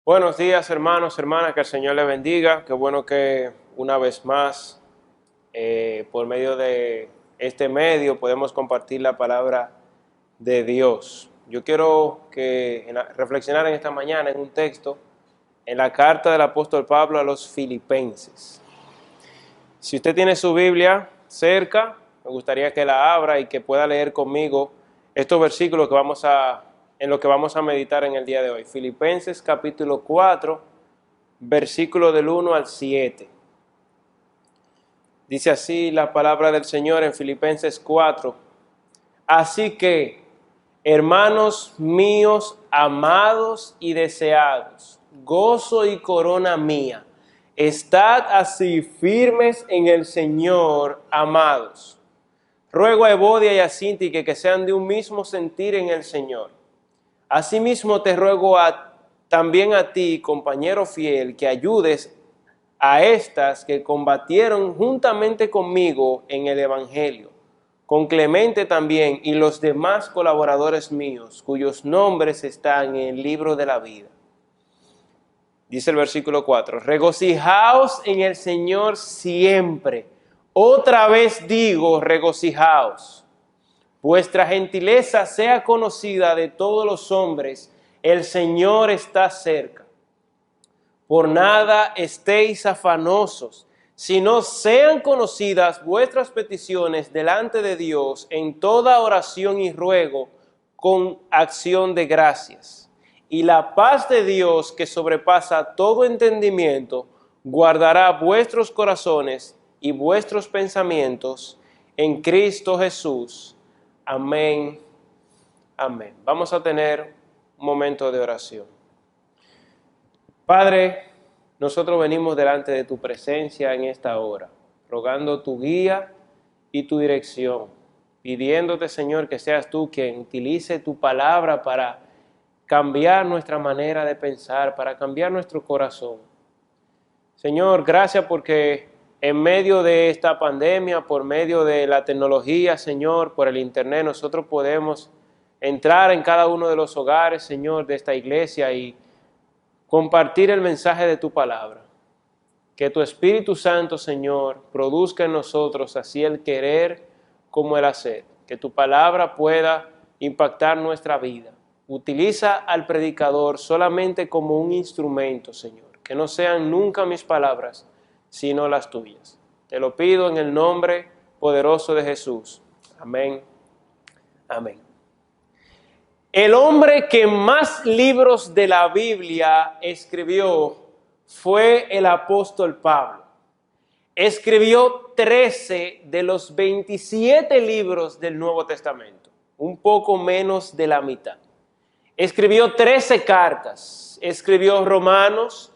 Buenos días, hermanos, hermanas, que el Señor les bendiga. Qué bueno que una vez más, por medio de este medio, podemos compartir la palabra de Dios. Yo quiero reflexionar en esta mañana en un texto, en la carta del apóstol Pablo a los Filipenses. Si usted tiene su Biblia cerca, me gustaría que la abra y que pueda leer conmigo estos versículos en lo que vamos a meditar en el día de hoy. Filipenses capítulo 4, versículo del 1 al 7. Dice así la palabra del Señor en Filipenses 4. Así que, hermanos míos, amados y deseados, gozo y corona mía, estad así firmes en el Señor, amados. Ruego a Evodia y a Síntique que sean de un mismo sentir en el Señor. Asimismo te ruego también a ti, compañero fiel, que ayudes a estas que combatieron juntamente conmigo en el Evangelio, con Clemente también y los demás colaboradores míos, cuyos nombres están en el libro de la vida. Dice el versículo 4, regocijaos en el Señor siempre. Otra vez digo, regocijaos. Vuestra gentileza sea conocida de todos los hombres, el Señor está cerca. Por nada estéis afanosos, sino sean conocidas vuestras peticiones delante de Dios en toda oración y ruego con acción de gracias. Y la paz de Dios, que sobrepasa todo entendimiento, guardará vuestros corazones y vuestros pensamientos en Cristo Jesús. Amén. Amén. Vamos a tener un momento de oración. Padre, nosotros venimos delante de tu presencia en esta hora, rogando tu guía y tu dirección, pidiéndote, Señor, que seas tú quien utilice tu palabra para cambiar nuestra manera de pensar, para cambiar nuestro corazón. Señor, gracias porque en medio de esta pandemia, por medio de la tecnología, Señor, por el internet, nosotros podemos entrar en cada uno de los hogares, Señor, de esta iglesia y compartir el mensaje de tu palabra. Que tu Espíritu Santo, Señor, produzca en nosotros así el querer como el hacer. Que tu palabra pueda impactar nuestra vida. Utiliza al predicador solamente como un instrumento, Señor. Que no sean nunca mis palabras, sino las tuyas. Te lo pido en el nombre poderoso de Jesús. Amén. Amén. El hombre que más libros de la Biblia escribió fue el apóstol Pablo. Escribió 13 de los 27 libros del Nuevo Testamento, un poco menos de la mitad. Escribió 13 cartas, escribió Romanos,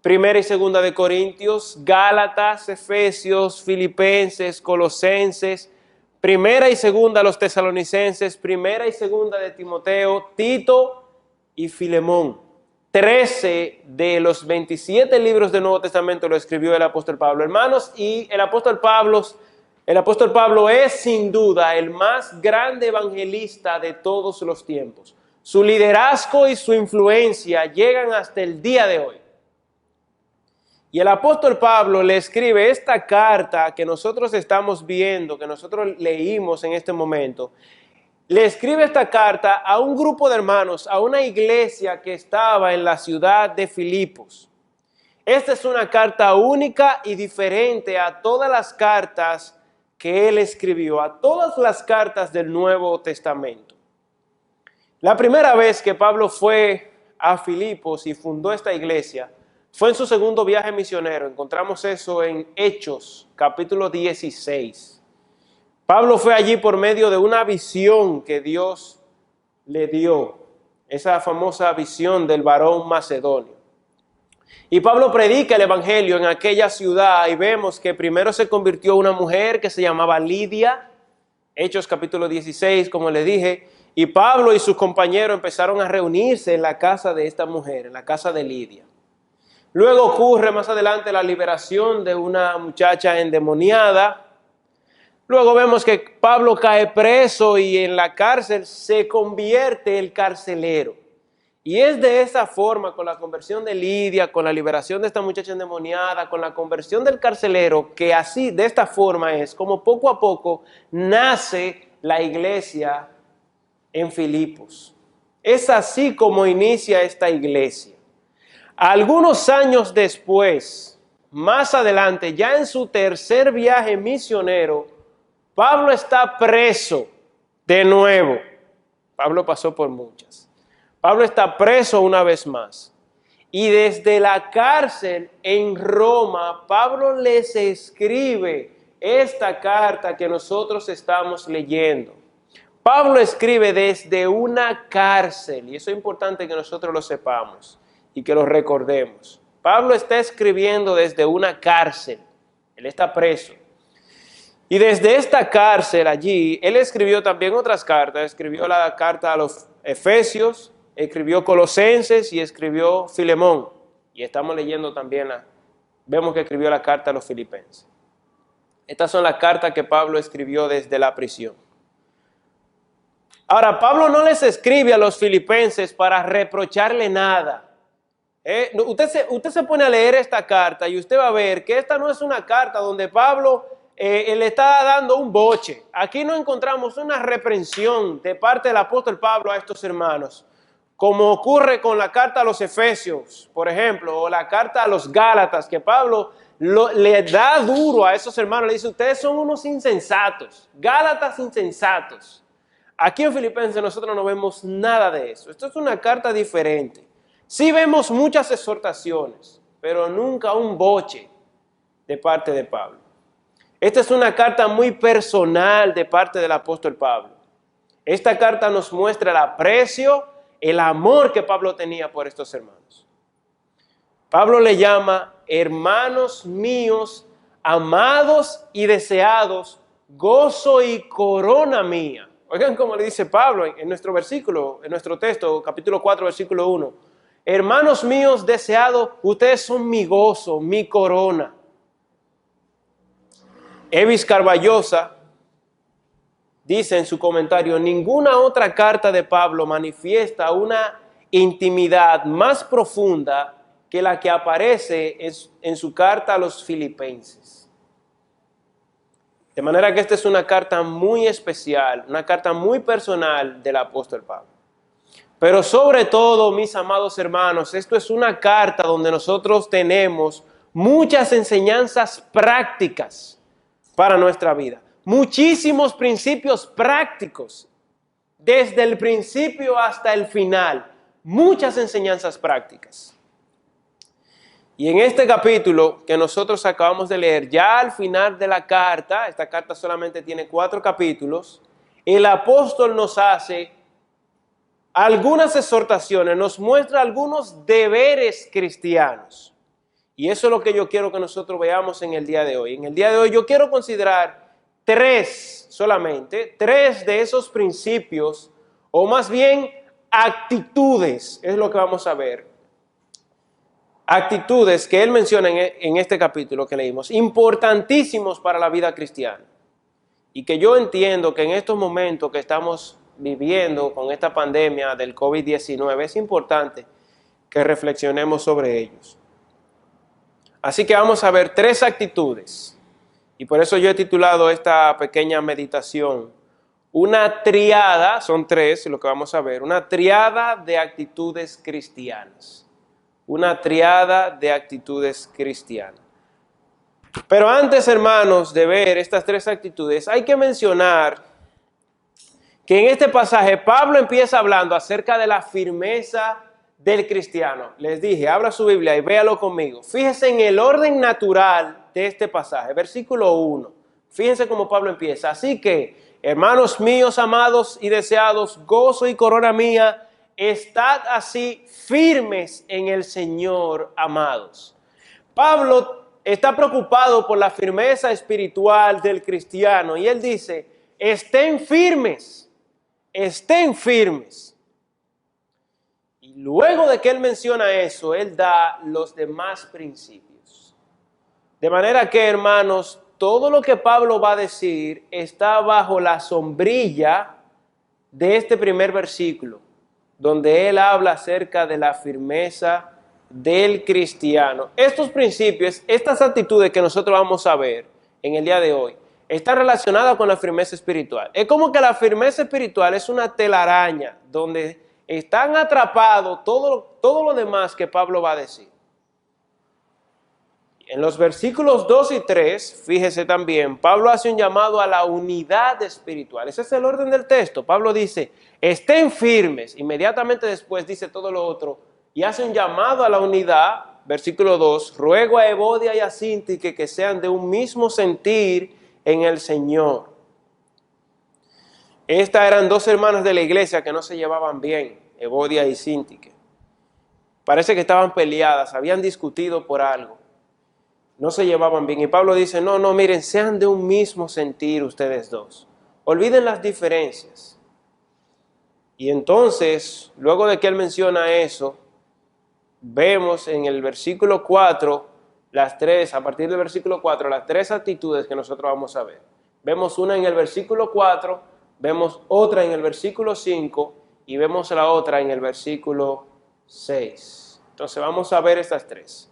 Primera y Segunda de Corintios, Gálatas, Efesios, Filipenses, Colosenses, Primera y Segunda a los Tesalonicenses, Primera y Segunda de Timoteo, Tito y Filemón. 13 de los 27 libros del Nuevo Testamento lo escribió el apóstol Pablo, hermanos, y el apóstol Pablo es sin duda el más grande evangelista de todos los tiempos. Su liderazgo y su influencia llegan hasta el día de hoy. Y el apóstol Pablo le escribe esta carta que nosotros estamos viendo, que nosotros leímos en este momento. Le escribe esta carta a un grupo de hermanos, a una iglesia que estaba en la ciudad de Filipos. Esta es una carta única y diferente a todas las cartas que él escribió, a todas las cartas del Nuevo Testamento. La primera vez que Pablo fue a Filipos y fundó esta iglesia fue en su segundo viaje misionero. Encontramos eso en Hechos, capítulo 16. Pablo fue allí por medio de una visión que Dios le dio, esa famosa visión del varón macedonio. Y Pablo predica el evangelio en aquella ciudad y vemos que primero se convirtió una mujer que se llamaba Lidia, Hechos capítulo 16, como le dije, y Pablo y sus compañeros empezaron a reunirse en la casa de esta mujer, en la casa de Lidia. Luego ocurre más adelante la liberación de una muchacha endemoniada. Luego vemos que Pablo cae preso y en la cárcel se convierte el carcelero. Y es de esa forma, con la conversión de Lidia, con la liberación de esta muchacha endemoniada, con la conversión del carcelero, que así, de esta forma es como poco a poco nace la iglesia en Filipos. Es así como inicia esta iglesia. Algunos años después, más adelante, ya en su tercer viaje misionero, Pablo está preso de nuevo. Pablo pasó por muchas. Pablo está preso una vez más. Y desde la cárcel en Roma, Pablo les escribe esta carta que nosotros estamos leyendo. Pablo escribe desde una cárcel, y eso es importante que nosotros lo sepamos y que lo recordemos. Pablo está escribiendo desde una cárcel, él está preso. Y desde esta cárcel allí, él escribió también otras cartas, escribió la carta a los Efesios, escribió Colosenses y escribió Filemón. Y estamos leyendo también, vemos que escribió la carta a los Filipenses. Estas son las cartas que Pablo escribió desde la prisión. Ahora, Pablo no les escribe a los filipenses para reprocharle nada. Usted se pone a leer esta carta y usted va a ver que esta no es una carta donde Pablo le está dando un boche. Aquí no encontramos una reprensión de parte del apóstol Pablo a estos hermanos, como ocurre con la carta a los Efesios, por ejemplo, o la carta a los Gálatas, que Pablo le da duro a esos hermanos, le dice, ustedes son unos insensatos, Gálatas insensatos. Aquí en Filipenses nosotros no vemos nada de eso. Esto es una carta diferente. Sí vemos muchas exhortaciones, pero nunca un boche de parte de Pablo. Esta es una carta muy personal de parte del apóstol Pablo. Esta carta nos muestra el aprecio, el amor que Pablo tenía por estos hermanos. Pablo le llama hermanos míos, amados y deseados, gozo y corona mía. Oigan cómo le dice Pablo en nuestro versículo, en nuestro texto, capítulo 4, versículo 1. Hermanos míos deseados, ustedes son mi gozo, mi corona. Evis Carballosa dice en su comentario, ninguna otra carta de Pablo manifiesta una intimidad más profunda que la que aparece en su carta a los filipenses. De manera que esta es una carta muy especial, una carta muy personal del apóstol Pablo. Pero sobre todo, mis amados hermanos, esto es una carta donde nosotros tenemos muchas enseñanzas prácticas para nuestra vida. Muchísimos principios prácticos, desde el principio hasta el final. Muchas enseñanzas prácticas. Y en este capítulo que nosotros acabamos de leer, ya al final de la carta, esta carta solamente tiene 4 capítulos, el apóstol nos hace algunas exhortaciones, nos muestra algunos deberes cristianos. Y eso es lo que yo quiero que nosotros veamos en el día de hoy. En el día de hoy yo quiero considerar 3 solamente, 3 de esos principios, o más bien actitudes, es lo que vamos a ver. Actitudes que él menciona en este capítulo que leímos, importantísimos para la vida cristiana. Y que yo entiendo que en estos momentos que estamos viviendo con esta pandemia del COVID-19, es importante que reflexionemos sobre ellos. Así que vamos a ver 3 actitudes. Y por eso yo he titulado esta pequeña meditación, una triada, son 3 lo que vamos a ver, una triada de actitudes cristianas. Una triada de actitudes cristianas. Pero antes, hermanos, de ver estas 3 actitudes, hay que mencionar que en este pasaje Pablo empieza hablando acerca de la firmeza del cristiano. Les dije, abra su Biblia y véalo conmigo. Fíjense en el orden natural de este pasaje, versículo 1. Fíjense cómo Pablo empieza. Así que, hermanos míos, amados y deseados, gozo y corona mía, estad así firmes en el Señor, amados. Pablo está preocupado por la firmeza espiritual del cristiano y él dice, estén firmes, estén firmes. Y luego de que él menciona eso, él da los demás principios. De manera que, hermanos, todo lo que Pablo va a decir está bajo la sombrilla de este primer versículo, donde él habla acerca de la firmeza del cristiano. Estos principios, estas actitudes que nosotros vamos a ver en el día de hoy, están relacionadas con la firmeza espiritual. Es como que la firmeza espiritual es una telaraña donde están atrapados todo lo demás que Pablo va a decir. En los versículos 2 y 3, fíjese también, Pablo hace un llamado a la unidad espiritual. Ese es el orden del texto. Pablo dice, estén firmes. Inmediatamente después dice todo lo otro y hace un llamado a la unidad. Versículo 2, ruego a Evodia y a Síntique que sean de un mismo sentir en el Señor. Estas eran dos hermanas de la iglesia que no se llevaban bien, Evodia y Síntique. Parece que estaban peleadas, habían discutido por algo. No se llevaban bien. Y Pablo dice, no, miren, sean de un mismo sentir ustedes dos. Olviden las diferencias. Y entonces, luego de que él menciona eso, vemos en el versículo 4, a partir del versículo 4, las tres actitudes que nosotros vamos a ver. Vemos una en el versículo 4, vemos otra en el versículo 5 y vemos la otra en el versículo 6. Entonces vamos a ver estas tres.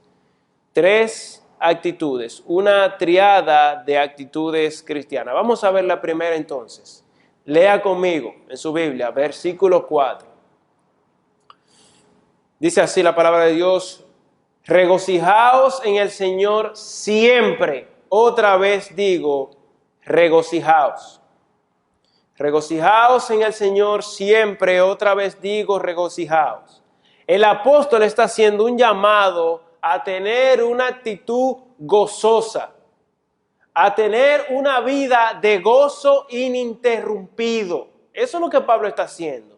Tres actitudes, una triada de actitudes cristianas. Vamos a ver la primera entonces. Lea conmigo en su Biblia, versículo 4. Dice así la palabra de Dios, regocijaos en el Señor siempre. Otra vez digo, regocijaos. Regocijaos en el Señor siempre. Otra vez digo, regocijaos. El apóstol está haciendo un llamado a tener una actitud gozosa, a tener una vida de gozo ininterrumpido. Eso es lo que Pablo está haciendo.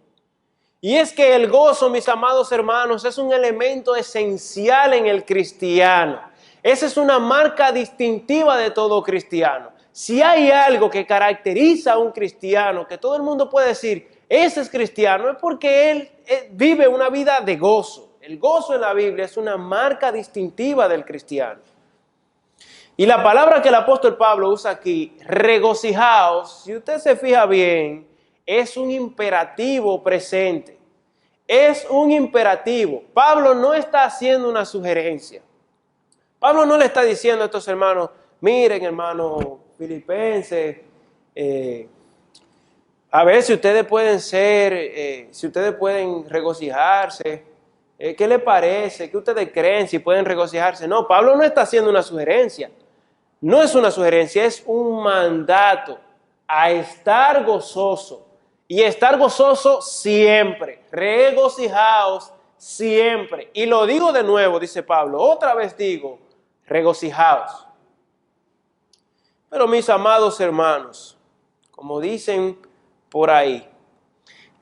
Y es que el gozo, mis amados hermanos, es un elemento esencial en el cristiano. Esa es una marca distintiva de todo cristiano. Si hay algo que caracteriza a un cristiano, que todo el mundo puede decir, ese es cristiano, es porque él vive una vida de gozo. El gozo en la Biblia es una marca distintiva del cristiano. Y la palabra que el apóstol Pablo usa aquí, regocijaos, si usted se fija bien, es un imperativo presente. Es un imperativo. Pablo no está haciendo una sugerencia. Pablo no le está diciendo a estos hermanos, miren hermanos filipenses, a ver si ustedes pueden si ustedes pueden regocijarse. ¿Qué le parece? ¿Qué ustedes creen? Si pueden regocijarse. No, Pablo no está haciendo una sugerencia. No es una sugerencia, es un mandato a estar gozoso. Y estar gozoso siempre. Regocijaos siempre. Y lo digo de nuevo, dice Pablo. Otra vez digo, regocijaos. Pero mis amados hermanos, como dicen por ahí,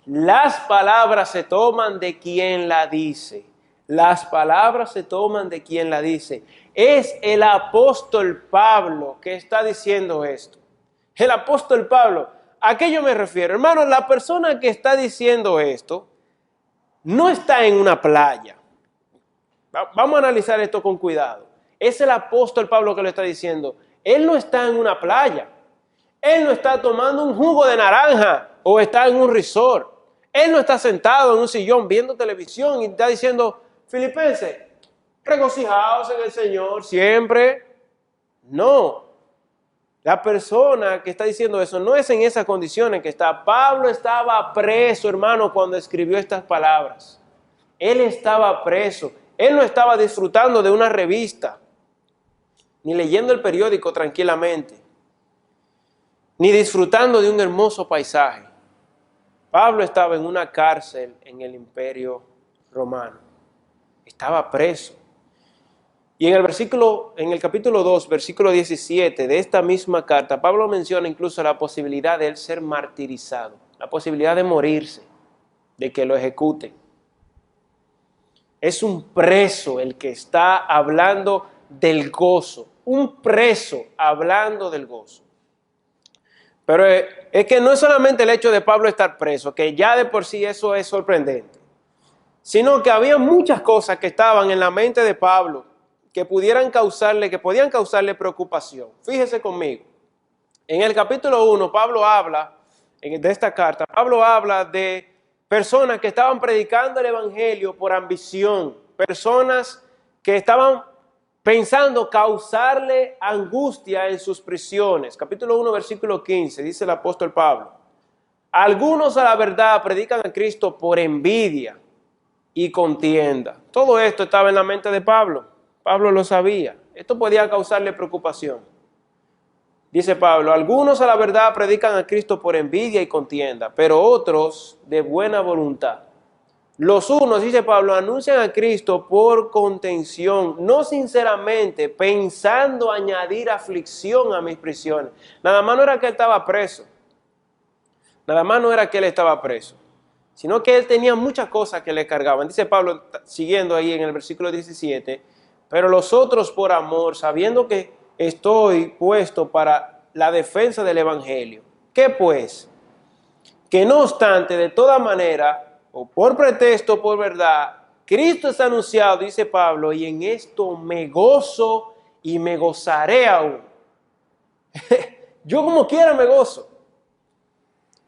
las palabras se toman de quien la dice. Las palabras se toman de quien la dice. Es el apóstol Pablo que está diciendo esto. El apóstol Pablo, ¿a qué yo me refiero? Hermano, la persona que está diciendo esto no está en una playa. Vamos a analizar esto con cuidado. Es el apóstol Pablo que lo está diciendo. Él no está en una playa. Él no está tomando un jugo de naranja o está en un resort. Él no está sentado en un sillón viendo televisión y está diciendo, filipenses, regocijaos en el Señor siempre. No. La persona que está diciendo eso no es en esas condiciones que está. Pablo estaba preso, hermano, cuando escribió estas palabras. Él estaba preso. Él no estaba disfrutando de una revista, ni leyendo el periódico tranquilamente, ni disfrutando de un hermoso paisaje. Pablo estaba en una cárcel en el Imperio Romano. Estaba preso. Y en el capítulo 2, versículo 17 de esta misma carta, Pablo menciona incluso la posibilidad de él ser martirizado, la posibilidad de morirse, de que lo ejecuten. Es un preso el que está hablando del gozo, un preso hablando del gozo. Pero es que no es solamente el hecho de Pablo estar preso, que ya de por sí eso es sorprendente, sino que había muchas cosas que estaban en la mente de Pablo que podían causarle preocupación. Fíjese conmigo. En el capítulo 1, Pablo habla, de esta carta, Pablo habla de personas que estaban predicando el evangelio por ambición, personas que estaban pensando causarle angustia en sus prisiones. Capítulo 1, versículo 15, dice el apóstol Pablo: algunos a la verdad predican a Cristo por envidia y contienda. Todo esto estaba en la mente de Pablo. Pablo lo sabía. Esto podía causarle preocupación. Dice Pablo: algunos a la verdad predican a Cristo por envidia y contienda, pero otros de buena voluntad. Los unos, dice Pablo, anuncian a Cristo por contención, no sinceramente, pensando añadir aflicción a mis prisiones. Nada más no era que él estaba preso. Nada más no era que él estaba preso, sino que él tenía muchas cosas que le cargaban. Dice Pablo, siguiendo ahí en el versículo 17, pero los otros por amor, sabiendo que estoy puesto para la defensa del evangelio. ¿Qué pues? Que no obstante, de toda manera, o por pretexto o por verdad, Cristo es anunciado, dice Pablo, y en esto me gozo y me gozaré aún. Yo como quiera me gozo.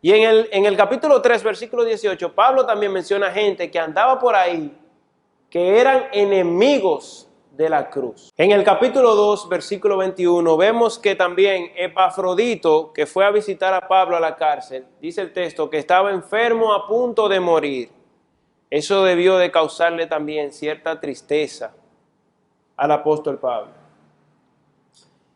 Y en el capítulo 3, versículo 18, Pablo también menciona gente que andaba por ahí, que eran enemigos de la cruz. En el capítulo 2, versículo 21, vemos que también Epafrodito, que fue a visitar a Pablo a la cárcel, dice el texto que estaba enfermo a punto de morir. Eso debió de causarle también cierta tristeza al apóstol Pablo.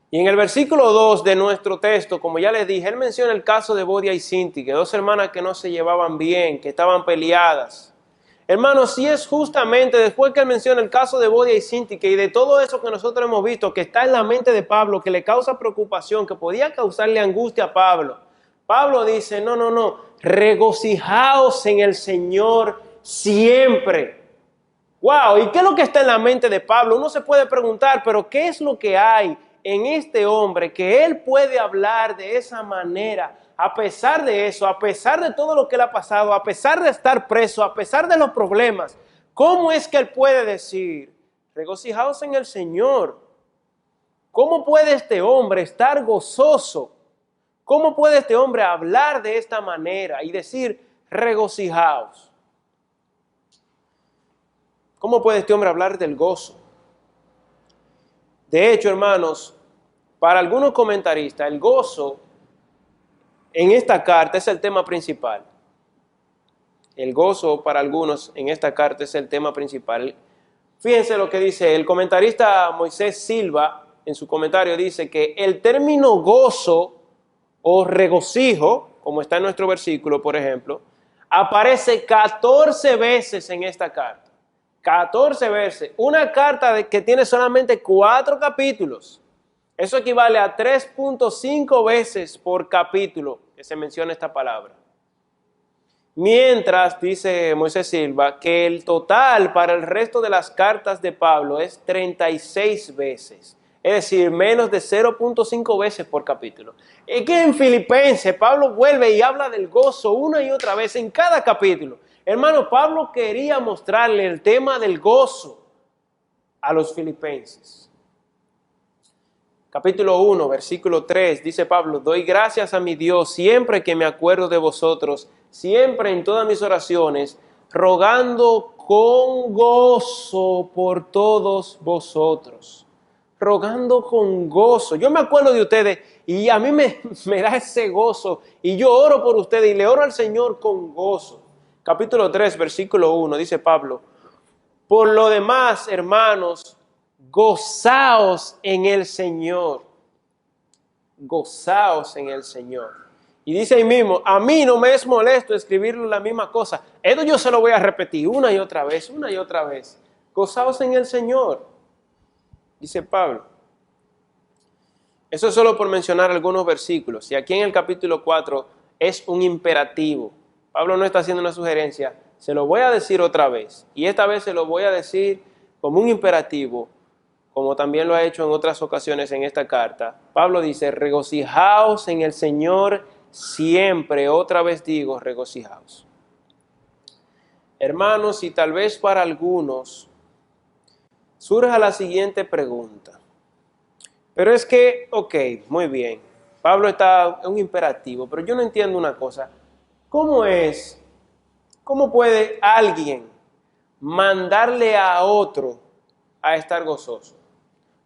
Y en el versículo 2 de nuestro texto, como ya les dije, él menciona el caso de Vodia y Sintique, dos hermanas que no se llevaban bien, que estaban peleadas. Hermanos, si es justamente después que él menciona el caso de Vodia y Sintique y de todo eso que nosotros hemos visto, que está en la mente de Pablo, que le causa preocupación, que podía causarle angustia a Pablo. Pablo dice, no, regocijaos en el Señor siempre. Wow, ¿y qué es lo que está en la mente de Pablo? Uno se puede preguntar, pero ¿qué es lo que hay en este hombre que él puede hablar de esa manera? A pesar de eso, a pesar de todo lo que le ha pasado, a pesar de estar preso, a pesar de los problemas, ¿cómo es que él puede decir, regocijaos en el Señor? ¿Cómo puede este hombre estar gozoso? ¿Cómo puede este hombre hablar de esta manera y decir, regocijaos? ¿Cómo puede este hombre hablar del gozo? De hecho, hermanos, para algunos comentaristas, el gozo en esta carta es el tema principal. El gozo para algunos en esta carta es el tema principal. Fíjense lo que dice el comentarista Moisés Silva, en su comentario dice que el término gozo o regocijo, como está en nuestro versículo, por ejemplo, aparece 14 veces en esta carta. 14 veces. Una carta que tiene solamente 4 capítulos. Eso equivale a 3.5 veces por capítulo que se menciona esta palabra. Mientras, dice Moisés Silva, que el total para el resto de las cartas de Pablo es 36 veces. Es decir, menos de 0.5 veces por capítulo. Es que en Filipenses Pablo vuelve y habla del gozo una y otra vez en cada capítulo. Hermano, Pablo quería mostrarle el tema del gozo a los filipenses. Capítulo 1, versículo 3, dice Pablo, doy gracias a mi Dios siempre que me acuerdo de vosotros, siempre en todas mis oraciones, rogando con gozo por todos vosotros. Rogando con gozo. Yo me acuerdo de ustedes y a mí me da ese gozo y yo oro por ustedes y le oro al Señor con gozo. Capítulo 3, versículo 1, dice Pablo, por lo demás, hermanos, gozaos en el Señor. Gozaos en el Señor. Y dice ahí mismo, a mí no me es molesto escribirle la misma cosa. Esto yo se lo voy a repetir una y otra vez, una y otra vez. Gozaos en el Señor, dice Pablo. Eso es solo por mencionar algunos versículos. Y aquí en el capítulo 4 es un imperativo. Pablo no está haciendo una sugerencia, se lo voy a decir otra vez. Y esta vez se lo voy a decir como un imperativo, como también lo ha hecho en otras ocasiones en esta carta. Pablo dice, regocijaos en el Señor siempre. Otra vez digo, regocijaos. Hermanos, y tal vez para algunos surja la siguiente pregunta. Pero es que, ok, muy bien. Pablo está en un imperativo, pero yo no entiendo una cosa. ¿Cómo es ¿Cómo puede alguien mandarle a otro a estar gozoso?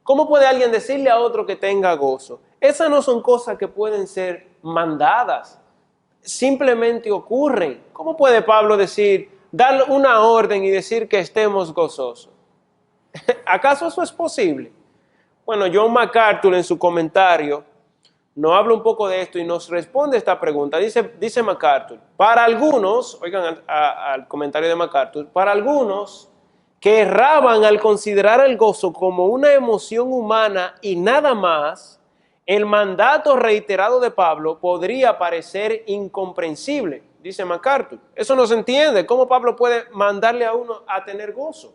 ¿Cómo puede alguien decirle a otro que tenga gozo? Esas no son cosas que pueden ser mandadas, simplemente ocurren. ¿Cómo puede Pablo dar una orden y decir que estemos gozosos? ¿Acaso eso es posible? Bueno, John MacArthur en su comentario nos habla un poco de esto y nos responde esta pregunta. Dice MacArthur, para algunos, oigan al comentario de MacArthur, para algunos que erraban al considerar el gozo como una emoción humana y nada más, el mandato reiterado de Pablo podría parecer incomprensible, dice MacArthur. Eso no se entiende. ¿Cómo Pablo puede mandarle a uno a tener gozo?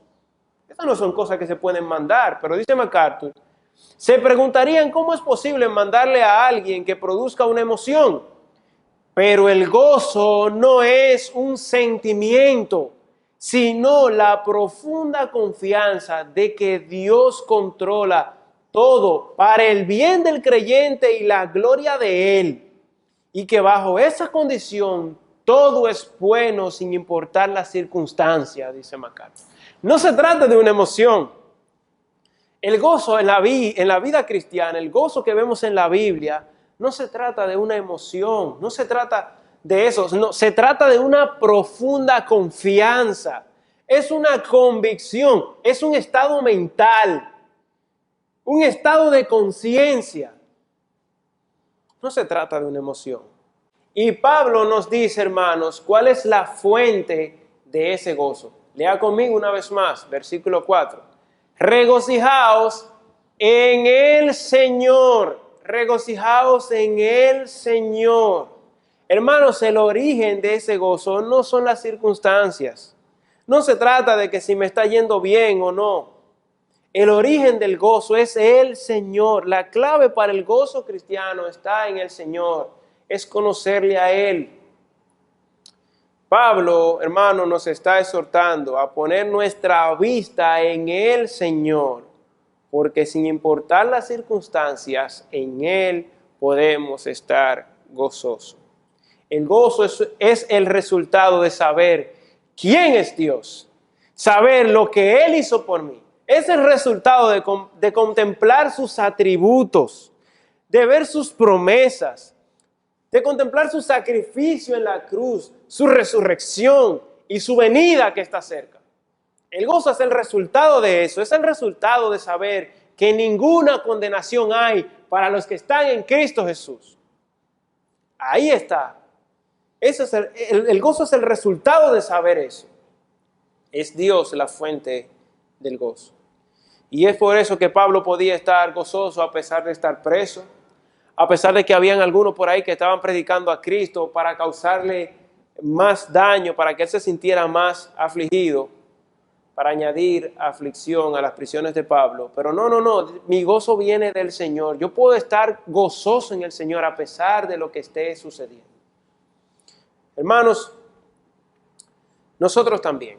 Estas no son cosas que se pueden mandar, pero dice MacArthur, se preguntarían cómo es posible mandarle a alguien que produzca una emoción. Pero el gozo no es un sentimiento, sino la profunda confianza de que Dios controla todo para el bien del creyente y la gloria de Él. Y que bajo esa condición todo es bueno sin importar las circunstancias, dice MacArthur. No se trata de una emoción. El gozo en la vida cristiana, el gozo que vemos en la Biblia, no se trata de una emoción, no se trata de eso, no, se trata de una profunda confianza. Es una convicción, es un estado mental, un estado de conciencia. No se trata de una emoción. Y Pablo nos dice, hermanos, cuál es la fuente de ese gozo. Lea conmigo una vez más, versículo 4. Regocijaos en el Señor. Regocijaos en el Señor. Hermanos, el origen de ese gozo no son las circunstancias. No se trata de que si me está yendo bien o no. El origen del gozo es el Señor. La clave para el gozo cristiano está en el Señor. Es conocerle a Él. Pablo, hermano, nos está exhortando a poner nuestra vista en el Señor, porque sin importar las circunstancias, en Él podemos estar gozosos. El gozo es el resultado de saber quién es Dios, saber lo que Él hizo por mí. Es el resultado de contemplar sus atributos, de ver sus promesas, de contemplar su sacrificio en la cruz, su resurrección y su venida que está cerca. El gozo es el resultado de eso, es el resultado de saber que ninguna condenación hay para los que están en Cristo Jesús. Ahí está. El gozo es el resultado de saber eso. Es Dios la fuente del gozo. Y es por eso que Pablo podía estar gozoso a pesar de estar preso, a pesar de que habían algunos por ahí que estaban predicando a Cristo para causarle más daño, para que él se sintiera más afligido, para añadir aflicción a las prisiones de Pablo. Pero no, mi gozo viene del Señor. Yo puedo estar gozoso en el Señor a pesar de lo que esté sucediendo. Hermanos, nosotros también,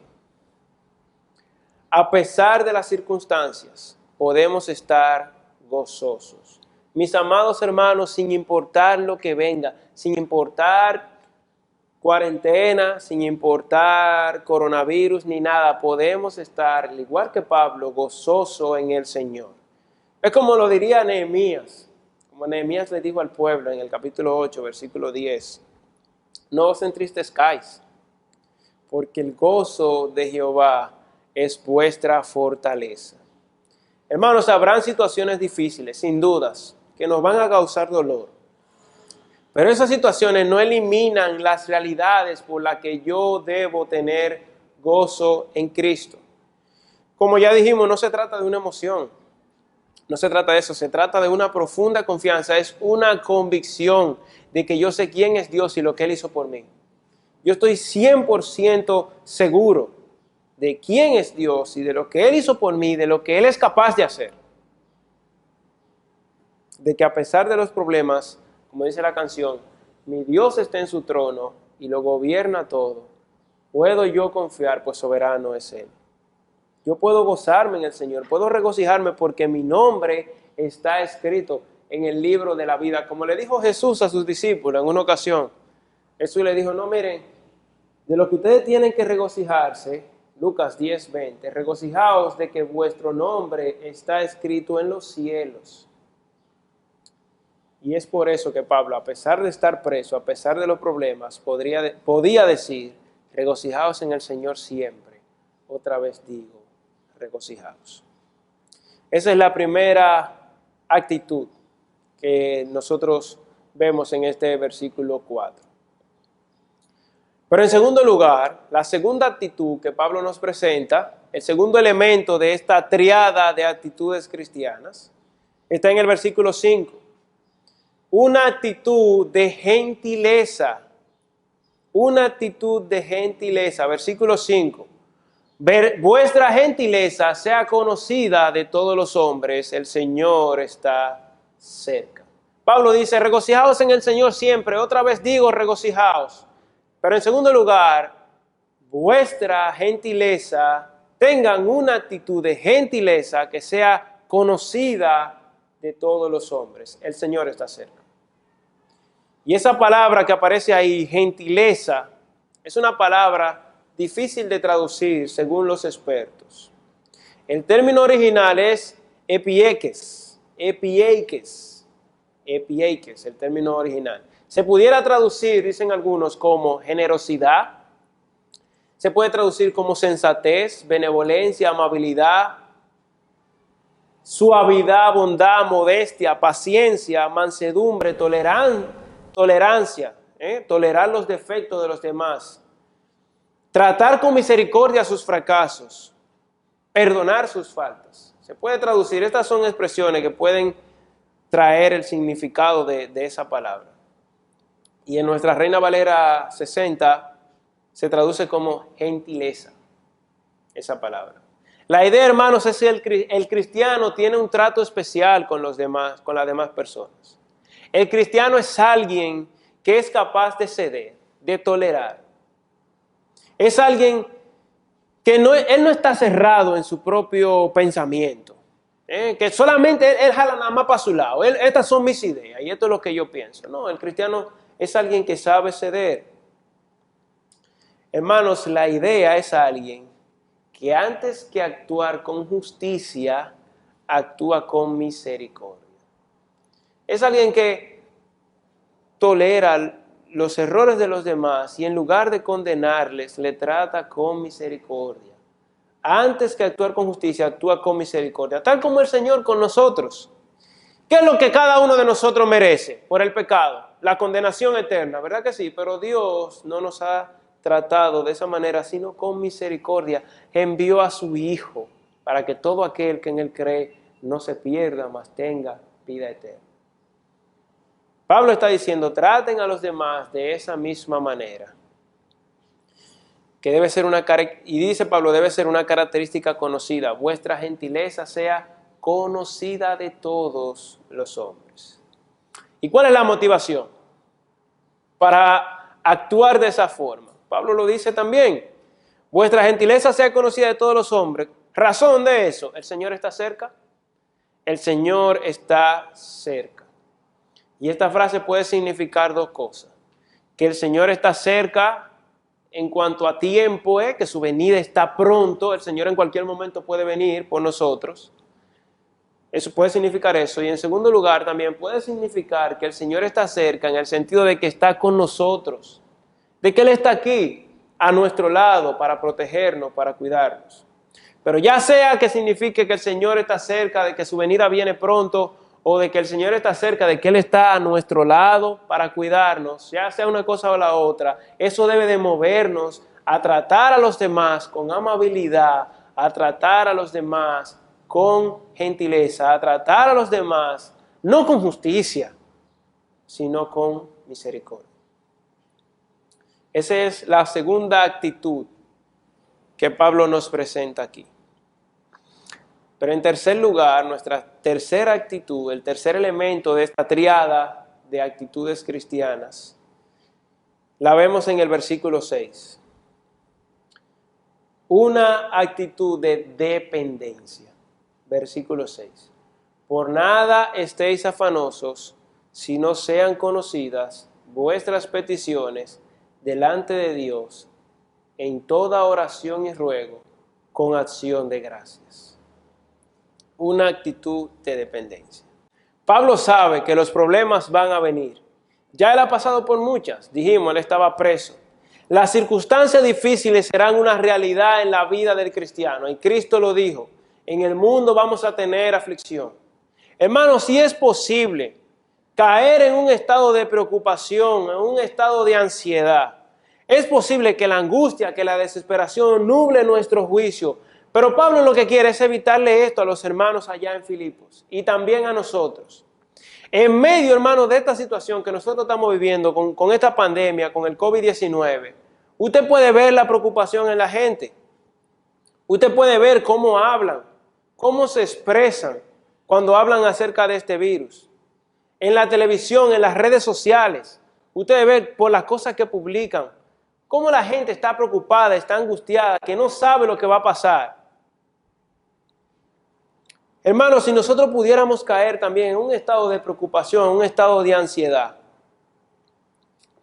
a pesar de las circunstancias, podemos estar gozosos. Mis amados hermanos, sin importar lo que venga, sin importar cuarentena, sin importar coronavirus ni nada, podemos estar, al igual que Pablo, gozoso en el Señor. Es como lo diría Nehemías, como Nehemías le dijo al pueblo en el capítulo 8, versículo 10. No os entristezcáis, porque el gozo de Jehová es vuestra fortaleza. Hermanos, habrán situaciones difíciles, sin dudas, que nos van a causar dolor. Pero esas situaciones no eliminan las realidades por las que yo debo tener gozo en Cristo. Como ya dijimos, no se trata de una emoción. No se trata de eso, se trata de una profunda confianza. Es una convicción de que yo sé quién es Dios y lo que Él hizo por mí. Yo estoy 100% seguro de quién es Dios y de lo que Él hizo por mí, de lo que Él es capaz de hacer. De que a pesar de los problemas, como dice la canción, mi Dios está en su trono y lo gobierna todo. Puedo yo confiar, pues soberano es Él. Yo puedo gozarme en el Señor, puedo regocijarme porque mi nombre está escrito en el libro de la vida. Como le dijo Jesús a sus discípulos en una ocasión, Jesús le dijo, no miren, De lo que ustedes tienen que regocijarse, Lucas 10:20, regocijaos de que vuestro nombre está escrito en los cielos. Y es por eso que Pablo, a pesar de estar preso, a pesar de los problemas, podía decir, regocijaos en el Señor siempre. Otra vez digo, regocijaos. Esa es la primera actitud que nosotros vemos en este versículo 4. Pero en segundo lugar, la segunda actitud que Pablo nos presenta, el segundo elemento de esta triada de actitudes cristianas, está en el versículo 5. Una actitud de gentileza. Una actitud de gentileza. Versículo 5. Vuestra gentileza sea conocida de todos los hombres, el Señor está cerca. Pablo dice, regocijaos en el Señor siempre. Otra vez digo, regocijaos. Pero en segundo lugar, vuestra gentileza, tengan una actitud de gentileza que sea conocida de todos los hombres. El Señor está cerca. Y esa palabra que aparece ahí, gentileza, es una palabra difícil de traducir según los expertos. El término original es epieikes, el término original. Se pudiera traducir, dicen algunos, como generosidad. Se puede traducir como sensatez, benevolencia, amabilidad, suavidad, bondad, modestia, paciencia, mansedumbre, tolerancia, tolerar los defectos de los demás, tratar con misericordia sus fracasos, perdonar sus faltas. Se puede traducir, estas son expresiones que pueden traer el significado de esa palabra. Y en nuestra Reina Valera 60 se traduce como gentileza, esa palabra. La idea, hermanos, es que el cristiano tiene un trato especial con los demás, con las demás personas. El cristiano es alguien que es capaz de ceder, de tolerar. Es alguien que él no está cerrado en su propio pensamiento. Que solamente él jala nada más para su lado. Estas son mis ideas y esto es lo que yo pienso. No, el cristiano es alguien que sabe ceder. Hermanos, la idea es alguien que antes que actuar con justicia, actúa con misericordia. Es alguien que tolera los errores de los demás y en lugar de condenarles, le trata con misericordia. Antes que actuar con justicia, actúa con misericordia, tal como el Señor con nosotros. ¿Qué es lo que cada uno de nosotros merece por el pecado? La condenación eterna, ¿verdad que sí? Pero Dios no nos ha tratado de esa manera, sino con misericordia. Envió a su Hijo para que todo aquel que en Él cree no se pierda, mas tenga vida eterna. Pablo está diciendo, traten a los demás de esa misma manera. Que debe ser y dice Pablo, debe ser una característica conocida. Vuestra gentileza sea conocida de todos los hombres. ¿Y cuál es la motivación para actuar de esa forma? Pablo lo dice también. Vuestra gentileza sea conocida de todos los hombres. Razón de eso, el Señor está cerca. El Señor está cerca. Y esta frase puede significar dos cosas. Que el Señor está cerca en cuanto a tiempo, que su venida está pronto. El Señor en cualquier momento puede venir por nosotros. Eso puede significar eso. Y en segundo lugar también puede significar que el Señor está cerca en el sentido de que está con nosotros. De que Él está aquí a nuestro lado para protegernos, para cuidarnos. Pero ya sea que signifique que el Señor está cerca, de que su venida viene pronto, o de que el Señor está cerca, de que Él está a nuestro lado para cuidarnos, ya sea una cosa o la otra, eso debe de movernos a tratar a los demás con amabilidad, a tratar a los demás con gentileza, a tratar a los demás no con justicia, sino con misericordia. Esa es la segunda actitud que Pablo nos presenta aquí. Pero en tercer lugar, nuestra tercera actitud, el tercer elemento de esta triada de actitudes cristianas, la vemos en el versículo 6. Una actitud de dependencia. Versículo 6. Por nada estéis afanosos, si no sean conocidas vuestras peticiones delante de Dios en toda oración y ruego con acción de gracias. Una actitud de dependencia. Pablo sabe que los problemas van a venir. Ya él ha pasado por muchas. Dijimos, él estaba preso. Las circunstancias difíciles serán una realidad en la vida del cristiano. Y Cristo lo dijo, en el mundo vamos a tener aflicción. Hermanos, si es posible caer en un estado de preocupación, en un estado de ansiedad, es posible que la angustia, que la desesperación nuble nuestro juicio. Pero Pablo lo que quiere es evitarle esto a los hermanos allá en Filipos y también a nosotros. En medio, hermanos, de esta situación que nosotros estamos viviendo con esta pandemia, con el COVID-19, usted puede ver la preocupación en la gente. Usted puede ver cómo hablan, cómo se expresan cuando hablan acerca de este virus. En la televisión, en las redes sociales, usted ve por las cosas que publican, cómo la gente está preocupada, está angustiada, que no sabe lo que va a pasar. Hermanos, si nosotros pudiéramos caer también en un estado de preocupación, en un estado de ansiedad.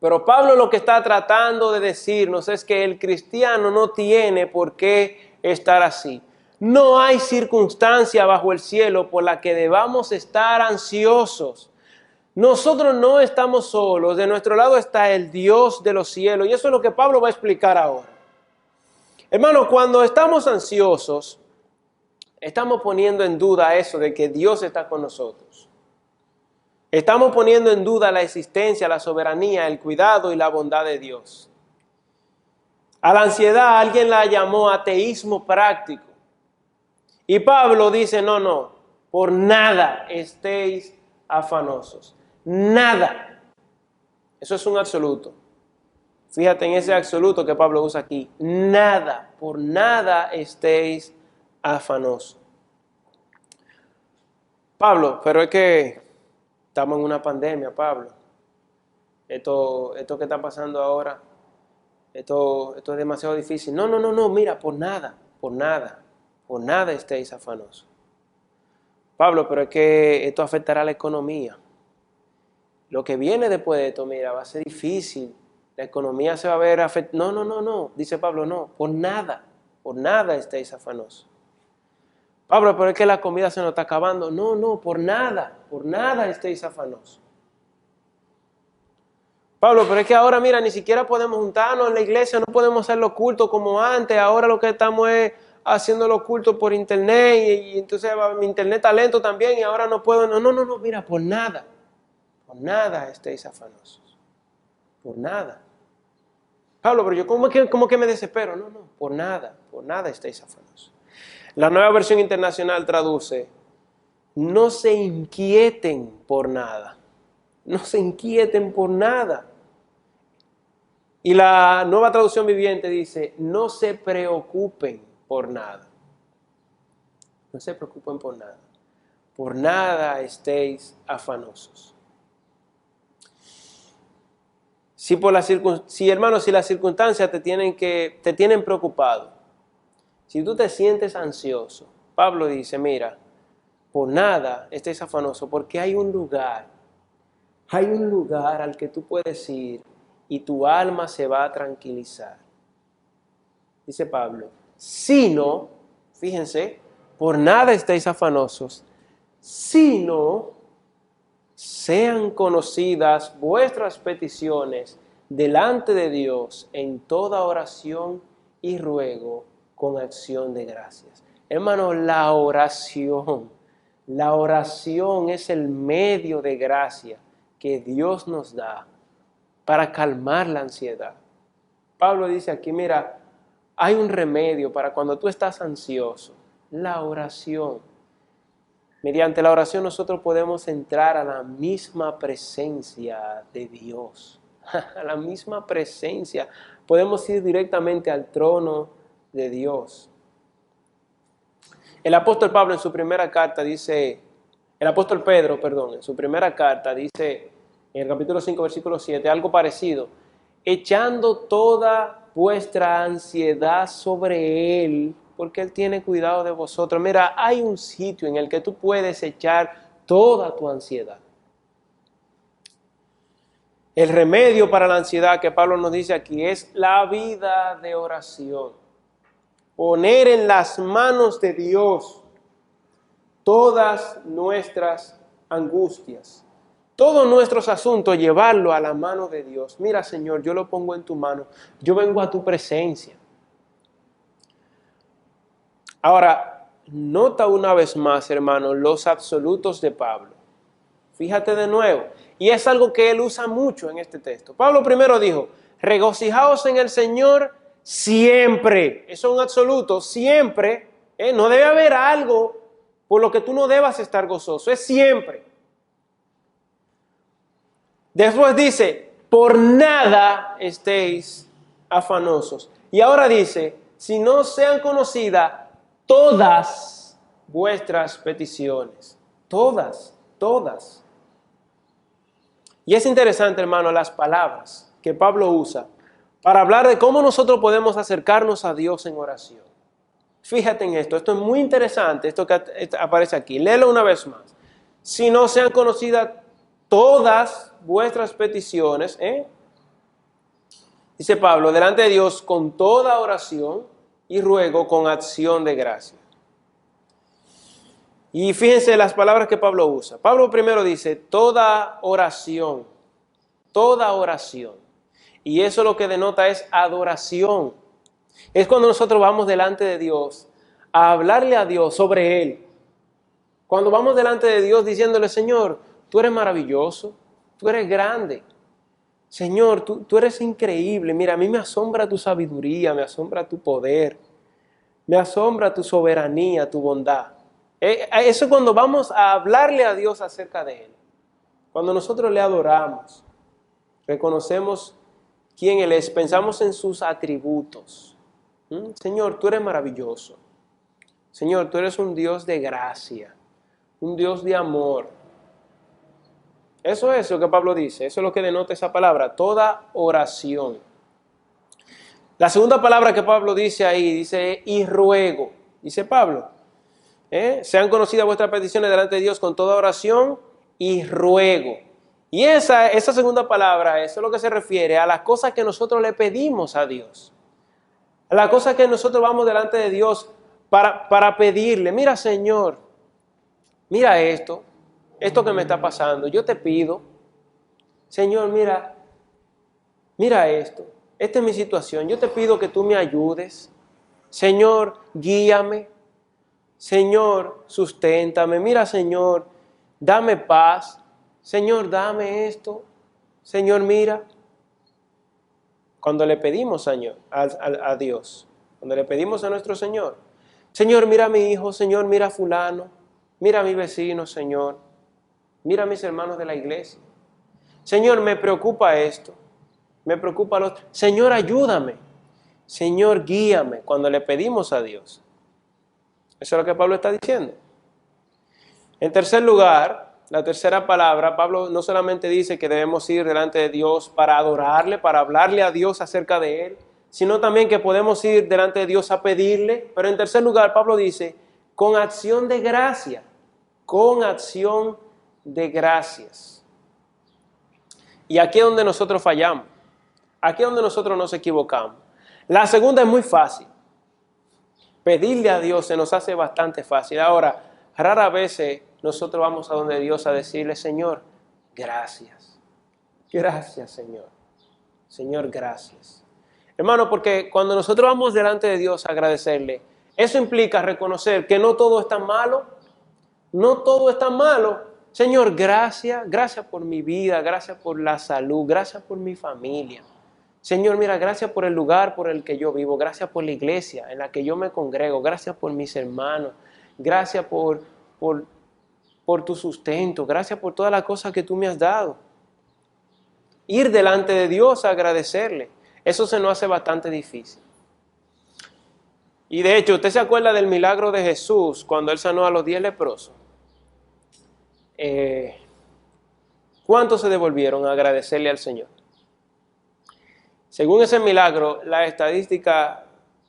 Pero Pablo lo que está tratando de decirnos es que el cristiano no tiene por qué estar así. No hay circunstancia bajo el cielo por la que debamos estar ansiosos. Nosotros no estamos solos, de nuestro lado está el Dios de los cielos y eso es lo que Pablo va a explicar ahora. Hermano, cuando estamos ansiosos, estamos poniendo en duda eso de que Dios está con nosotros. Estamos poniendo en duda la existencia, la soberanía, el cuidado y la bondad de Dios. A la ansiedad alguien la llamó ateísmo práctico. Y Pablo dice, no, por nada estéis afanosos. Nada. Eso es un absoluto. Fíjate en ese absoluto que Pablo usa aquí. Nada, por nada estéis afanosos. Pablo, pero es que estamos en una pandemia, Pablo. Esto que está pasando ahora, esto es demasiado difícil. No, mira, por nada estéis afanosos. Pablo, pero es que esto afectará a la economía. Lo que viene después de esto, mira, va a ser difícil. La economía se va a ver afectada. No, dice Pablo, no, por nada estéis afanosos. Pablo, pero es que la comida se nos está acabando. No, por nada estéis afanosos. Pablo, pero es que ahora, mira, ni siquiera podemos juntarnos en la iglesia, no podemos hacer los cultos como antes. Ahora lo que estamos es haciendo los cultos por internet y entonces mi internet está lento también y ahora no puedo. No, mira, por nada estéis afanosos. Por nada. Pablo, pero yo ¿cómo que me desespero? No, por nada estéis afanosos. La Nueva Versión Internacional traduce, no se inquieten por nada. No se inquieten por nada. Y la Nueva Traducción Viviente dice, no se preocupen por nada. No se preocupen por nada. Por nada estéis afanosos. Hermanos, si las circunstancias te tienen preocupado, si tú te sientes ansioso, Pablo dice, mira, por nada estés afanoso, porque hay un lugar al que tú puedes ir y tu alma se va a tranquilizar. Dice Pablo, sino, fíjense, por nada estéis afanosos, sino sean conocidas vuestras peticiones delante de Dios en toda oración y ruego con acción de gracias. Hermano, la oración es el medio de gracia que Dios nos da para calmar la ansiedad. Pablo dice aquí, mira, hay un remedio para cuando tú estás ansioso, la oración. Mediante la oración nosotros podemos entrar a la misma presencia de Dios, a la misma presencia. Podemos ir directamente al trono de Dios. El apóstol Pedro en su primera carta dice, en el capítulo 5, versículo 7, algo parecido, echando toda vuestra ansiedad sobre Él, porque Él tiene cuidado de vosotros. Mira, hay un sitio en el que tú puedes echar toda tu ansiedad. El remedio para la ansiedad que Pablo nos dice aquí es la vida de oración. Poner en las manos de Dios todas nuestras angustias, todos nuestros asuntos, llevarlo a la mano de Dios. Mira, Señor, yo lo pongo en tu mano, yo vengo a tu presencia. Ahora, nota una vez más, hermano, los absolutos de Pablo. Fíjate de nuevo, y es algo que él usa mucho en este texto. Pablo primero dijo, regocijaos en el Señor siempre. Eso es un absoluto, siempre. No debe haber algo por lo que tú no debas estar gozoso, es siempre. Después dice, por nada estéis afanosos. Y ahora dice, si no sean conocidas todas vuestras peticiones. Todas, todas. Y es interesante, hermano, las palabras que Pablo usa para hablar de cómo nosotros podemos acercarnos a Dios en oración. Fíjate en esto es muy interesante, esto que aparece aquí. Léelo una vez más. Si no sean conocidas todas vuestras peticiones, dice Pablo, delante de Dios con toda oración y ruego con acción de gracia. Y fíjense las palabras que Pablo usa. Pablo primero dice, toda oración. Y eso lo que denota es adoración. Es cuando nosotros vamos delante de Dios a hablarle a Dios sobre Él. Cuando vamos delante de Dios diciéndole, Señor, tú eres maravilloso, tú eres grande. Señor, tú eres increíble. Mira, a mí me asombra tu sabiduría, me asombra tu poder, me asombra tu soberanía, tu bondad. Eso es cuando vamos a hablarle a Dios acerca de Él. Cuando nosotros le adoramos, reconocemos quién Él es, pensamos en sus atributos. Señor, tú eres maravilloso. Señor, tú eres un Dios de gracia, un Dios de amor. Eso es lo que Pablo dice, eso es lo que denota esa palabra, toda oración. La segunda palabra que Pablo dice ahí, dice y ruego. Dice Pablo, sean conocidas vuestras peticiones delante de Dios con toda oración y ruego. Y esa segunda palabra, eso es lo que se refiere a las cosas que nosotros le pedimos a Dios. A las cosas que nosotros vamos delante de Dios para pedirle, mira Señor, mira esto que me está pasando, yo te pido, Señor, mira esto, esta es mi situación, yo te pido que tú me ayudes, Señor, guíame, Señor, susténtame, mira Señor, dame paz, Señor, dame esto, Señor, mira. Cuando le pedimos a Dios, cuando le pedimos a nuestro Señor, Señor, mira a mi hijo, Señor, mira a fulano, mira a mi vecino, Señor, mira a mis hermanos de la iglesia. Señor, me preocupa esto, me preocupa lo otro. Señor, ayúdame, Señor, guíame, cuando le pedimos a Dios. Eso es lo que Pablo está diciendo. En tercer lugar, la tercera palabra, Pablo no solamente dice que debemos ir delante de Dios para adorarle, para hablarle a Dios acerca de Él, sino también que podemos ir delante de Dios a pedirle. Pero en tercer lugar, Pablo dice, con acción de gracia, con acción de gracias. Y aquí es donde nosotros fallamos, aquí es donde nosotros nos equivocamos. La segunda es muy fácil. Pedirle a Dios se nos hace bastante fácil. Ahora, rara vez nosotros vamos a donde Dios a decirle, Señor, gracias. Gracias, Señor. Señor, gracias. Hermano, porque cuando nosotros vamos delante de Dios a agradecerle, eso implica reconocer que no todo es tan malo. No todo es tan malo. Señor, gracias. Gracias por mi vida. Gracias por la salud. Gracias por mi familia. Señor, mira, gracias por el lugar por el que yo vivo. Gracias por la iglesia en la que yo me congrego. Gracias por mis hermanos. Gracias por tu sustento. Gracias por todas las cosas que tú me has dado. Ir delante de Dios a agradecerle. Eso se nos hace bastante difícil. Y de hecho, ¿usted se acuerda del milagro de Jesús cuando Él sanó a los 10 leprosos? ¿Cuántos se devolvieron a agradecerle al Señor? Según ese milagro, la estadística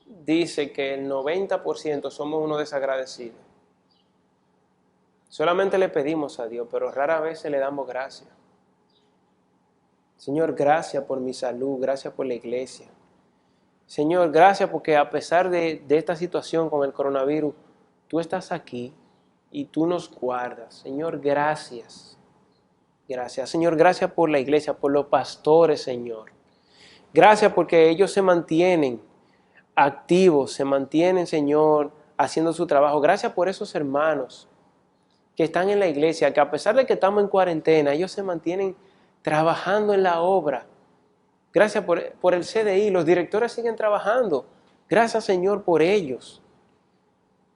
dice que el 90% somos unos desagradecidos. Solamente le pedimos a Dios, pero rara vez le damos gracias. Señor, gracias por mi salud, gracias por la iglesia. Señor, gracias porque a pesar de esta situación con el coronavirus, tú estás aquí y tú nos guardas. Señor, gracias. Gracias, Señor, gracias por la iglesia, por los pastores, Señor. Gracias porque ellos se mantienen activos, se mantienen, Señor, haciendo su trabajo. Gracias por esos hermanos que están en la iglesia, que a pesar de que estamos en cuarentena, ellos se mantienen trabajando en la obra. Gracias por el CDI, los directores siguen trabajando. Gracias, Señor, por ellos.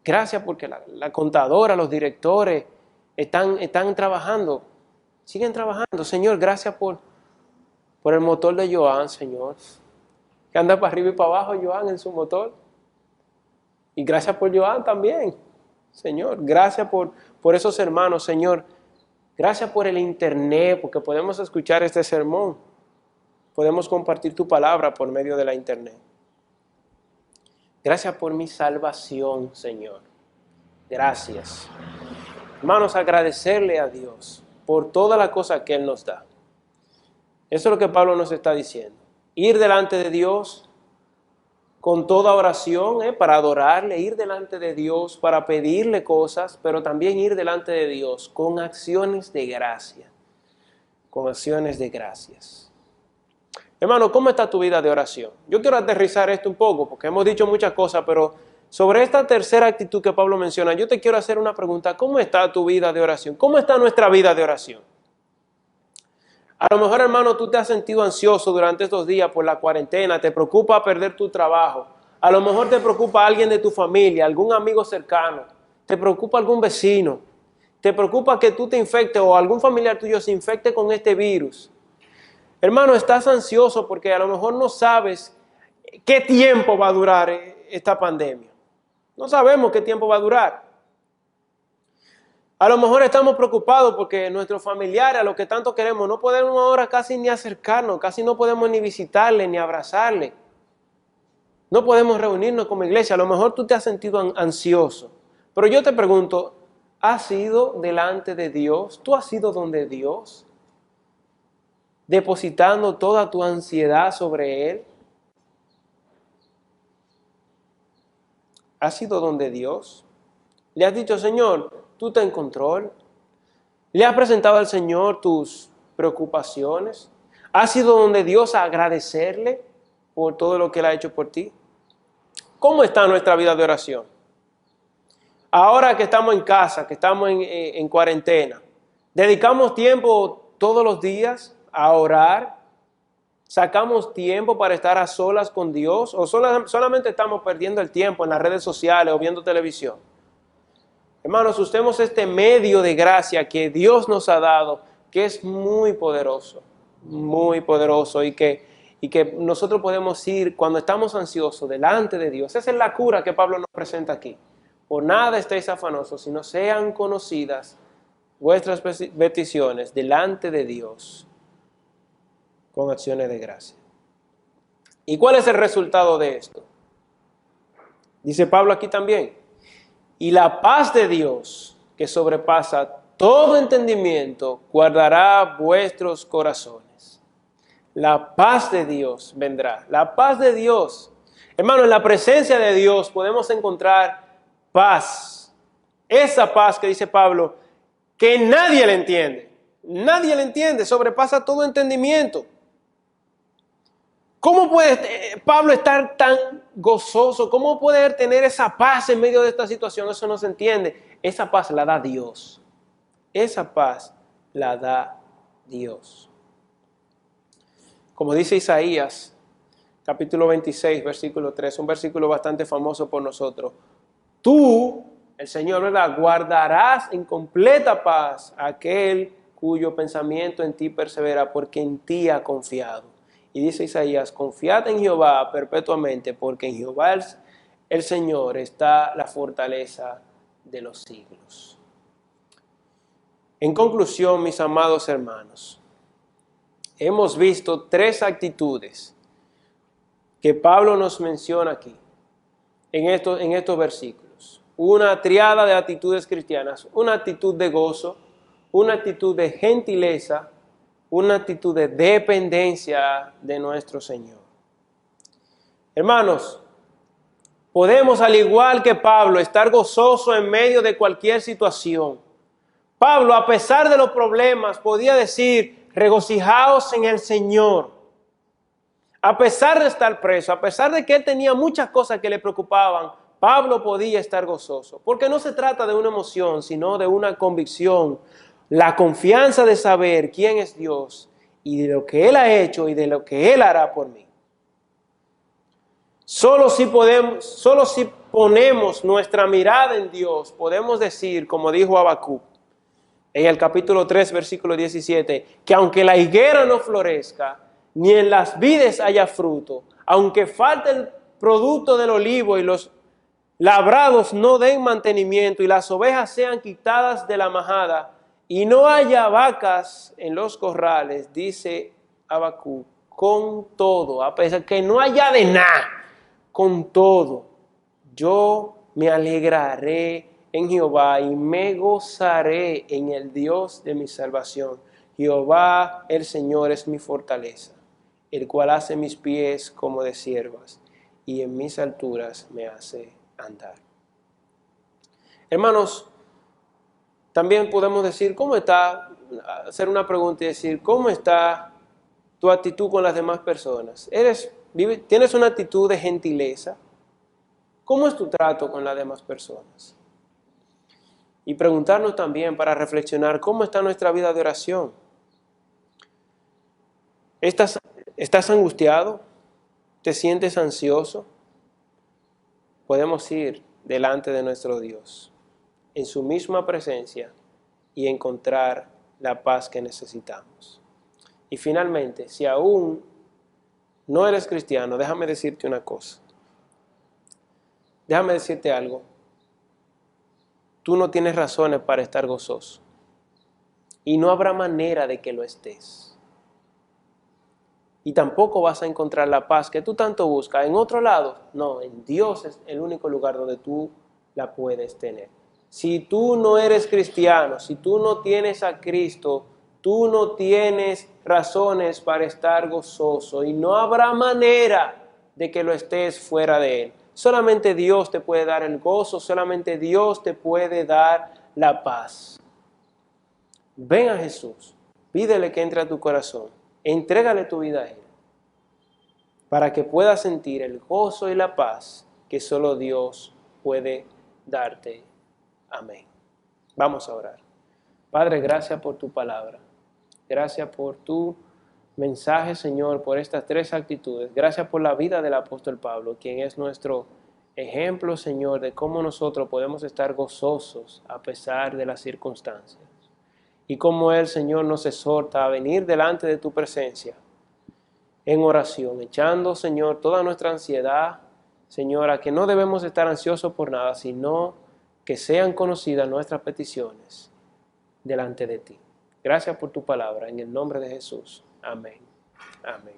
Gracias porque la contadora, los directores están trabajando, siguen trabajando. Señor, gracias por el motor de Joan, Señor, que anda para arriba y para abajo Joan en su motor. Y gracias por Joan también, Señor. Gracias por esos hermanos, Señor. Gracias por el internet, porque podemos escuchar este sermón. Podemos compartir tu palabra por medio de la internet. Gracias por mi salvación, Señor. Gracias. Hermanos, agradecerle a Dios por toda la cosa que Él nos da. Eso es lo que Pablo nos está diciendo. Ir delante de Dios con toda oración, para adorarle, ir delante de Dios para pedirle cosas, pero también ir delante de Dios con acciones de gracia. Con acciones de gracias. Hermano, ¿cómo está tu vida de oración? Yo quiero aterrizar esto un poco, porque hemos dicho muchas cosas, pero sobre esta tercera actitud que Pablo menciona, yo te quiero hacer una pregunta. ¿Cómo está tu vida de oración? ¿Cómo está nuestra vida de oración? A lo mejor, hermano, tú te has sentido ansioso durante estos días por la cuarentena, te preocupa perder tu trabajo. A lo mejor te preocupa alguien de tu familia, algún amigo cercano, te preocupa algún vecino, te preocupa que tú te infectes o algún familiar tuyo se infecte con este virus. Hermano, estás ansioso porque a lo mejor no sabes qué tiempo va a durar esta pandemia. No sabemos qué tiempo va a durar. A lo mejor estamos preocupados porque nuestros familiares, a los que tanto queremos, no podemos ahora casi ni acercarnos, casi no podemos ni visitarle, ni abrazarle. No podemos reunirnos como iglesia. A lo mejor tú te has sentido ansioso. Pero yo te pregunto, ¿has ido delante de Dios? ¿Tú has ido donde Dios? Depositando toda tu ansiedad sobre Él. ¿Has ido donde Dios? ¿Le has dicho, Señor, tú estás en control? ¿Le has presentado al Señor tus preocupaciones? ¿Has ido donde Dios a agradecerle por todo lo que Él ha hecho por ti? ¿Cómo está nuestra vida de oración? Ahora que estamos en casa, que estamos en cuarentena, ¿dedicamos tiempo todos los días a orar? ¿Sacamos tiempo para estar a solas con Dios? ¿O solamente estamos perdiendo el tiempo en las redes sociales o viendo televisión? Hermanos, usemos este medio de gracia que Dios nos ha dado, que es muy poderoso y que nosotros podemos ir cuando estamos ansiosos delante de Dios. Esa es la cura que Pablo nos presenta aquí. Por nada estéis afanosos, sino sean conocidas vuestras peticiones delante de Dios con acciones de gracia. ¿Y cuál es el resultado de esto? Dice Pablo aquí también. Y la paz de Dios, que sobrepasa todo entendimiento, guardará vuestros corazones. La paz de Dios vendrá. La paz de Dios. Hermano, en la presencia de Dios podemos encontrar paz. Esa paz que dice Pablo, que nadie le entiende. Nadie le entiende, sobrepasa todo entendimiento. ¿Cómo puede Pablo estar tan gozoso? ¿Cómo poder tener esa paz en medio de esta situación? Eso no se entiende. Esa paz la da Dios. Esa paz la da Dios. Como dice Isaías, capítulo 26, versículo 3, un versículo bastante famoso por nosotros. Tú, el Señor, ¿verdad?, guardarás en completa paz a aquel cuyo pensamiento en ti persevera, porque en ti ha confiado. Y dice Isaías, confiad en Jehová perpetuamente, porque en Jehová el Señor está la fortaleza de los siglos. En conclusión, mis amados hermanos, hemos visto tres actitudes que Pablo nos menciona aquí, en estos versículos. Una triada de actitudes cristianas, una actitud de gozo, una actitud de gentileza una actitud de dependencia de nuestro Señor. Hermanos, podemos, al igual que Pablo, estar gozoso en medio de cualquier situación. Pablo, a pesar de los problemas, podía decir, regocijaos en el Señor. A pesar de estar preso, a pesar de que él tenía muchas cosas que le preocupaban, Pablo podía estar gozoso. Porque no se trata de una emoción, sino de una convicción. La confianza de saber quién es Dios y de lo que Él ha hecho y de lo que Él hará por mí. Solo si ponemos nuestra mirada en Dios, podemos decir, como dijo Habacuc, en el capítulo 3, versículo 17, que aunque la higuera no florezca, ni en las vides haya fruto, aunque falte el producto del olivo y los labrados no den mantenimiento y las ovejas sean quitadas de la majada y no haya vacas en los corrales, dice Habacuc, con todo, a pesar que no haya de nada, con todo, yo me alegraré en Jehová y me gozaré en el Dios de mi salvación. Jehová el Señor es mi fortaleza, el cual hace mis pies como de ciervas y en mis alturas me hace andar. Hermanos, también podemos decir, hacer una pregunta y decir, ¿cómo está tu actitud con las demás personas? ¿Tienes una actitud de gentileza? ¿Cómo es tu trato con las demás personas? Y preguntarnos también para reflexionar, ¿cómo está nuestra vida de oración? ¿Estás angustiado? ¿Te sientes ansioso? Podemos ir delante de nuestro Dios, en su misma presencia, y encontrar la paz que necesitamos. Y finalmente, si aún no eres cristiano, déjame decirte una cosa. Déjame decirte algo. Tú no tienes razones para estar gozoso. Y no habrá manera de que lo estés. Y tampoco vas a encontrar la paz que tú tanto buscas en otro lado. No, en Dios es el único lugar donde tú la puedes tener. Si tú no eres cristiano, si tú no tienes a Cristo, tú no tienes razones para estar gozoso. Y no habrá manera de que lo estés fuera de Él. Solamente Dios te puede dar el gozo, solamente Dios te puede dar la paz. Ven a Jesús, pídele que entre a tu corazón, entrégale tu vida a Él, para que puedas sentir el gozo y la paz que solo Dios puede darte. Amén. Vamos a orar. Padre, gracias por tu palabra. Gracias por tu mensaje, Señor, por estas tres actitudes. Gracias por la vida del apóstol Pablo, quien es nuestro ejemplo, Señor, de cómo nosotros podemos estar gozosos a pesar de las circunstancias. Y cómo Él, Señor, nos exhorta a venir delante de tu presencia en oración, echando, Señor, toda nuestra ansiedad, Señor, a que no debemos estar ansiosos por nada, sino que sean conocidas nuestras peticiones delante de ti. Gracias por tu palabra, en el nombre de Jesús. Amén. Amén.